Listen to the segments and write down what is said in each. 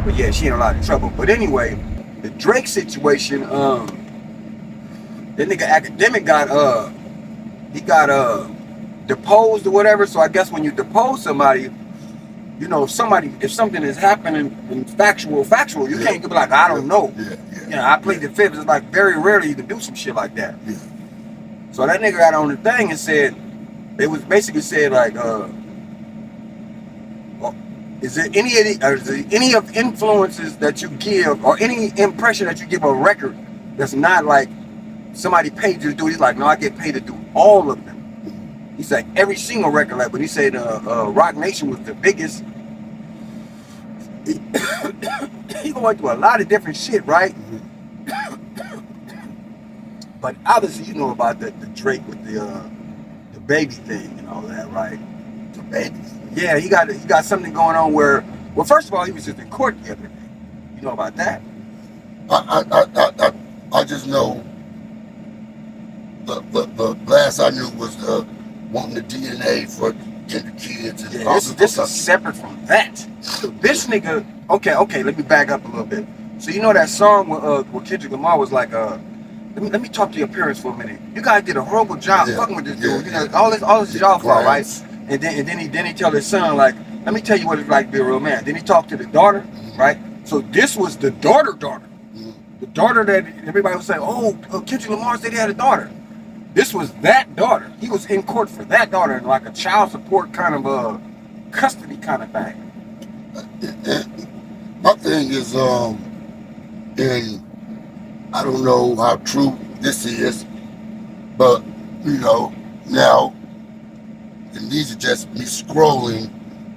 But yeah, she in a lot of trouble. But anyway, the Drake situation, that nigga academic got he got deposed or whatever. So I guess when you depose somebody, you know, if something is happening in factual, you can't be like, I don't know. You know, I plead the fifth. It's like very rarely you can do some shit like that. So that nigga got on the thing and said, it was basically said like, is there any of influences that you give or any impression that you give a record that's not like somebody paid you to do? He's like, no, I get paid to do all of them. He's like every single record, like, but he said Rock Nation was the biggest. He going through a lot of different shit, right? But obviously, you know about the Drake with the baby thing and all that, right? The baby. Yeah, he got something going on where, well, first of all, he was just in court the other day. You know about that? I just know the last I knew was wanting the DNA for the kids. And yeah, this is separate from that. So this nigga, okay, let me back up a little bit. So you know that song where Kendrick Lamar was like, let me talk to your parents for a minute. You guys did a horrible job fucking with this dude. You know, all this is y'all fault, right? And then he tell his son, like, let me tell you what it's like to be a real man. Then he talked to the daughter, right? So this was the daughter. The daughter that everybody was saying, oh, Kendrick Lamar said he had a daughter. This was that daughter. He was in court for that daughter in like a child support kind of custody kind of thing. My thing is, and I don't know how true this is, but you know, now and these are just me scrolling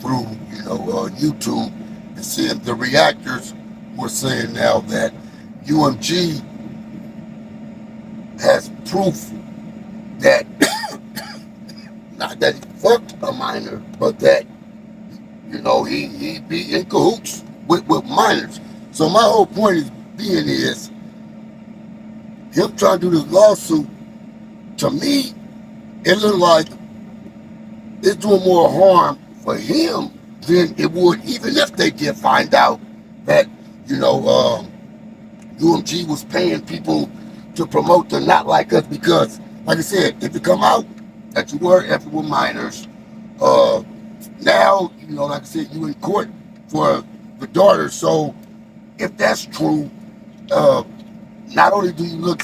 through, you know, YouTube and seeing the reactors were saying now that UMG has proof that not that he fucked a minor, but that, you know, he be in cahoots with minors. So my whole point is him trying to do this lawsuit, to me, it looked like it's doing more harm for him than it would even if they did find out that, you know, UMG was paying people to promote the Not Like Us, because, like I said, if it come out that you were effing with minors, now, you know, like I said, you in court for the daughter. So if that's true, not only do you look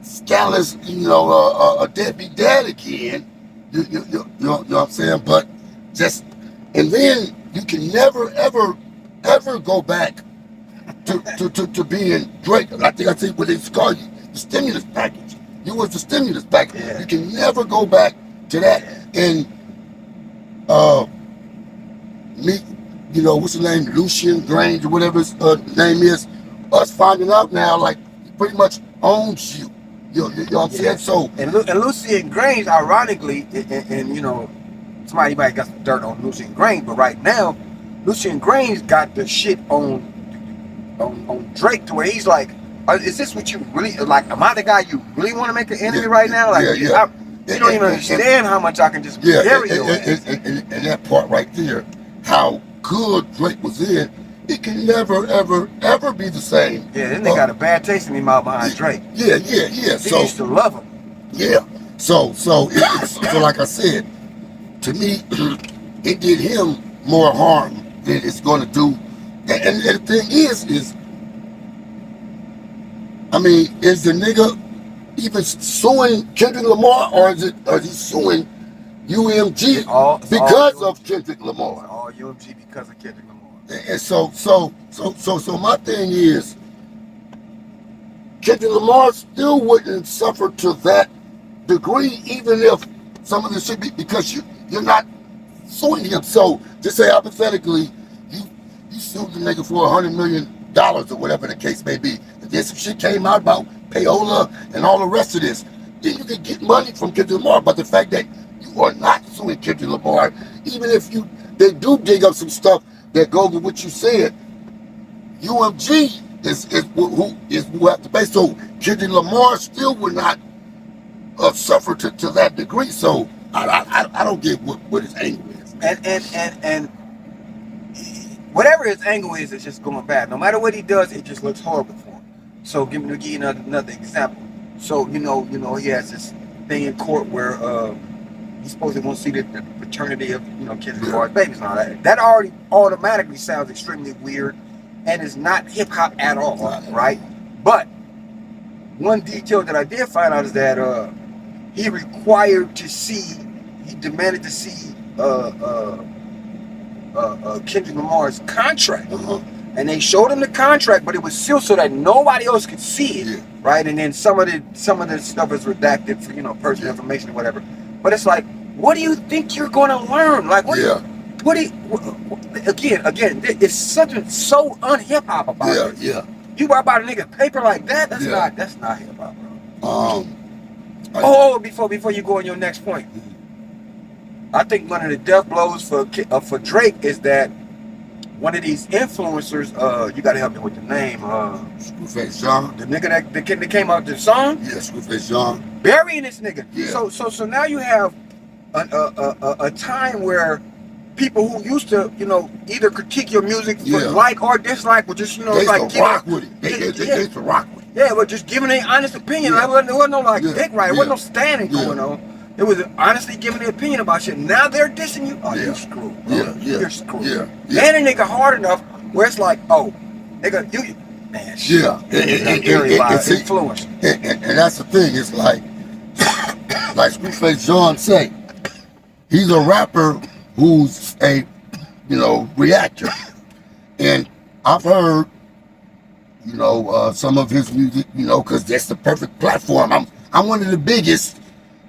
scandalous, you know, a deadbeat dad again, you know what I'm saying, but just, and then you can never, ever go back to being Drake. I think I said what they call you, the stimulus package. You was the stimulus package. Yeah. You can never go back to that. And me, you know, what's his name, Lucian Grange or whatever his name is, us finding out now, like, he pretty much owns you. You know what I'm saying? So, and Lucian Grange, ironically, and you know, somebody might got some dirt on Lucian Grange, but right now, Lucian Grange got the shit on Drake to where he's like, is this what you really like? Am I the guy you really want to make an enemy right now? Like, you don't even understand how much I can just bury you. And that part right there, how good Drake was in, it can never, ever be the same. Yeah, then they got a bad taste in his mouth behind Drake. Yeah. He used to love him. Yeah. So like I said, to me, it did him more harm than it's going to do. And the thing is, I mean, is the nigga even suing Kendrick Lamar, or is he suing UMG because of Kendrick Lamar? All UMG because of Kendrick Lamar. And so my thing is, Kendrick Lamar still wouldn't suffer to that degree, even if some of this should be, because you're not suing him. So just say hypothetically, you sued the nigga for $100 million or whatever the case may be. If there's some shit came out about payola and all the rest of this, then you can get money from Kendrick Lamar. But the fact that you are not suing Kendrick Lamar, even if they do dig up some stuff that goes with what you said, UMG is who have to pay. So Kendrick Lamar still would not suffer to that degree. So I don't get what his anger is. And whatever his angle is, it's just going bad. No matter what he does, it just looks horrible for him. So give you another example. So he has this thing in court where he's supposed to want to see the paternity of Kendrick Lamar's babies and all that. That already automatically sounds extremely weird, and is not hip hop at all, right? But one detail that I did find out is that he demanded to see Kendrick Lamar's contract. And they showed him the contract, but it was sealed so that nobody else could see it, right? And then some of the stuff is redacted for personal information or whatever. But it's like, what do you think you're going to learn? Like, again, it's something so unhip hop about it. You about a nigga paper like that? That's not hip hop, bro. Before you go on your next point, I think one of the death blows for Drake is that one of these influencers, you gotta help me with the name, Screwface John. the nigga that came out with the song, Screwface John. burying this nigga. So now you have a time where people who used to, either critique your music for like or dislike, or just, they like rock with it. They used to rock with it. Yeah, but just giving their honest opinion. There wasn't no dick right. There wasn't no standing going on. It was honestly giving their opinion about shit. Now they're dissing you. Oh, you're screwed. You're screwed. And a nigga hard enough where it's like, oh, nigga, you man, shit. It's influence. And that's the thing. It's like Screwface John say, he's a rapper who's a, reactor. And I've heard, some of his music, because that's the perfect platform. I'm one of the biggest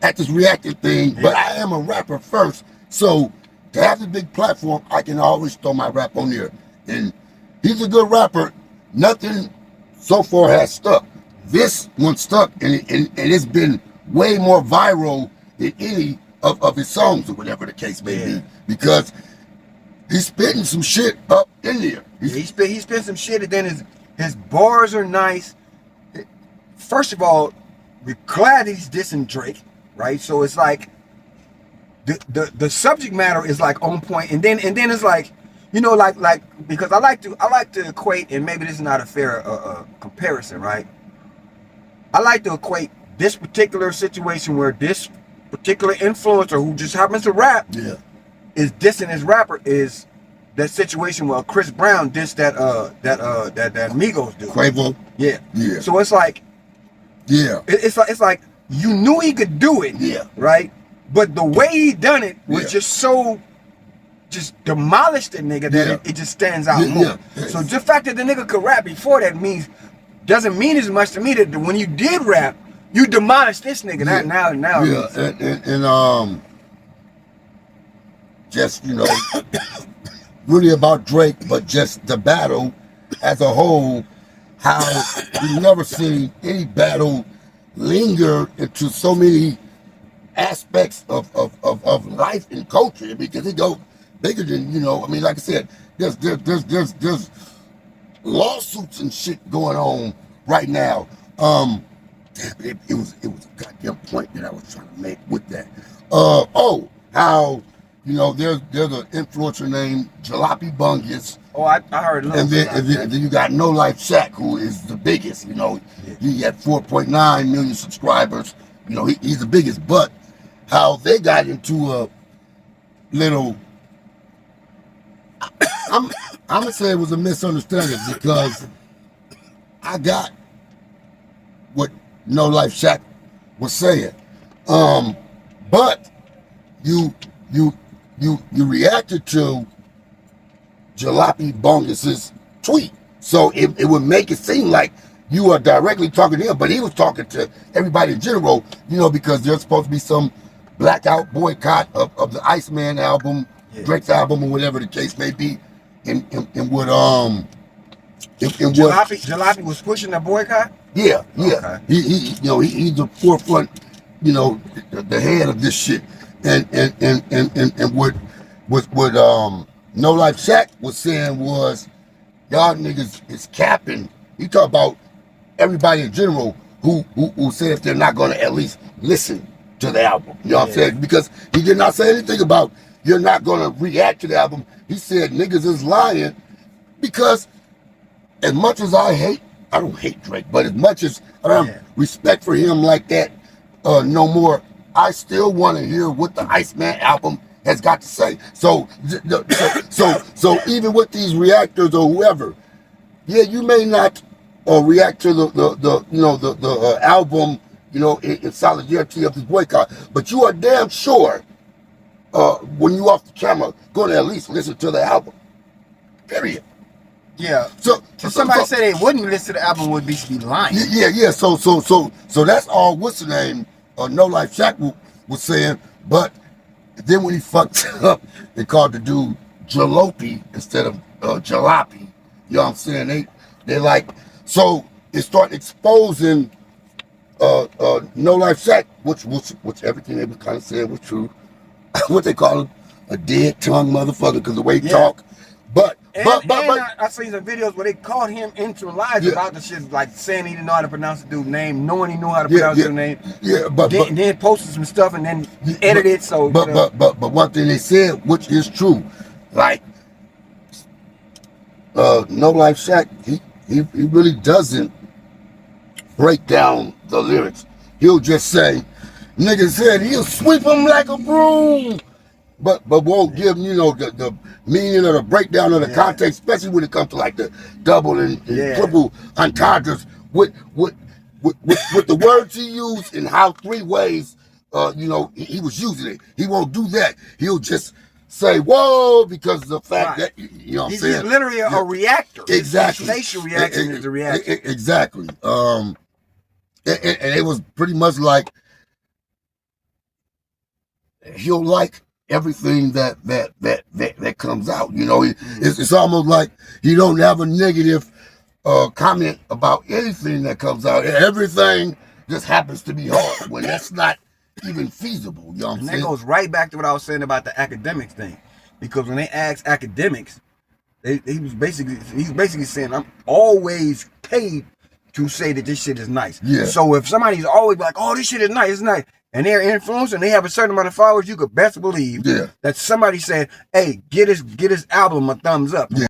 at this reacting thing, but I am a rapper first. So to have the big platform, I can always throw my rap on there. And he's a good rapper. Nothing so far has stuck. This one stuck, and it's been way more viral than any of his songs, or whatever the case may be, because he's spitting some shit up in there. He spit some shit, and then his bars are nice. First of all, we're glad he's dissing Drake, right? So it's like the subject matter is like on point, and then it's like, like because I like to equate, and maybe this is not a fair comparison, right? I like to equate this particular situation where this particular influencer who just happens to rap is dissing his rapper is that situation where Chris Brown dissed that Migos dude. Quavo. Yeah. So it's like, it's like you knew he could do it, right? But the way he done it was just so demolished the nigga that it just stands out more. So the fact that the nigga could rap before that doesn't mean as much to me that when you did rap, you demolished this nigga. Now. And just really about Drake, but just the battle as a whole. How we've never seen any battle linger into so many aspects of life and culture, because it goes bigger than like I said, there's lawsuits and shit going on right now. It was a goddamn point that I was trying to make with that. How there's an influencer named Jalopy Bungus. Oh, I heard a little bit. And then you got No Life Shaq, who is the biggest. He had 4.9 million subscribers. He's the biggest. But how they got into a little, I'm gonna say it was a misunderstanding, because I got what No Life Shaq was saying, but you reacted to Jalopy Bungus's tweet, so it would make it seem like you are directly talking to him, but he was talking to everybody in general, because there's supposed to be some blackout boycott of the Iceman album, Drake's album, or whatever the case may be, and what Jalopy was pushing the boycott. Yeah. Okay. He's the forefront, the head of this shit, and what No Life Shaq was saying was, y'all niggas is capping. He talk about everybody in general who said if they're not gonna at least listen to the album. You know what I'm saying? Because he did not say anything about you're not gonna react to the album. He said niggas is lying Because as much as I don't hate Drake, but as much as I have respect for him like that, no more, I still want to hear what the Iceman album has got to say. So even with these reactors or whoever, yeah, you may not react to the album, in solidarity of this boycott, but you are damn sure when you off the camera going to at least listen to the album. Period. Yeah. So if somebody said they wouldn't listen to the album, would be lying. Yeah. So that's all. What's the name? No Life Shaq was saying, but then when he fucked up, they called the dude Jalopy instead of Jalopy. You know what I'm saying? They like, so it started exposing No Life Shaq, which everything they was kind of saying was true. What they call him, a dead tongue motherfucker, because the way he talk. But I seen some videos where they caught him into lies about the shit, like saying he didn't know how to pronounce the dude's name, knowing he knew how to pronounce the name. Yeah, but then posted some stuff and then edited it. So but one thing they said, which is true, like No Life Shaq, he really doesn't break down the lyrics. He'll just say, nigga said he'll sweep him like a broom. But won't give the meaning or the breakdown of the context, especially when it comes to like the double and triple entendres with the words he used and how 3 ways he was using it. He won't do that. He'll just say whoa because of the fact that he's literally a reactor. Exactly. His facial reaction is a reaction. Exactly. And it was pretty much like he'll like everything that comes out. It's almost like you don't have a negative comment about anything that comes out. Everything just happens to be hard when that's not even feasible. You know what I'm saying? That goes right back to what I was saying about the academics thing, because when they asked academics, he was basically saying, I'm always paid to say that this shit is nice. Yeah. So if somebody's always like, oh, this shit is nice, it's nice, and they're influenced and they have a certain amount of followers, you could best believe that somebody said, hey, get his album a thumbs up. Yeah.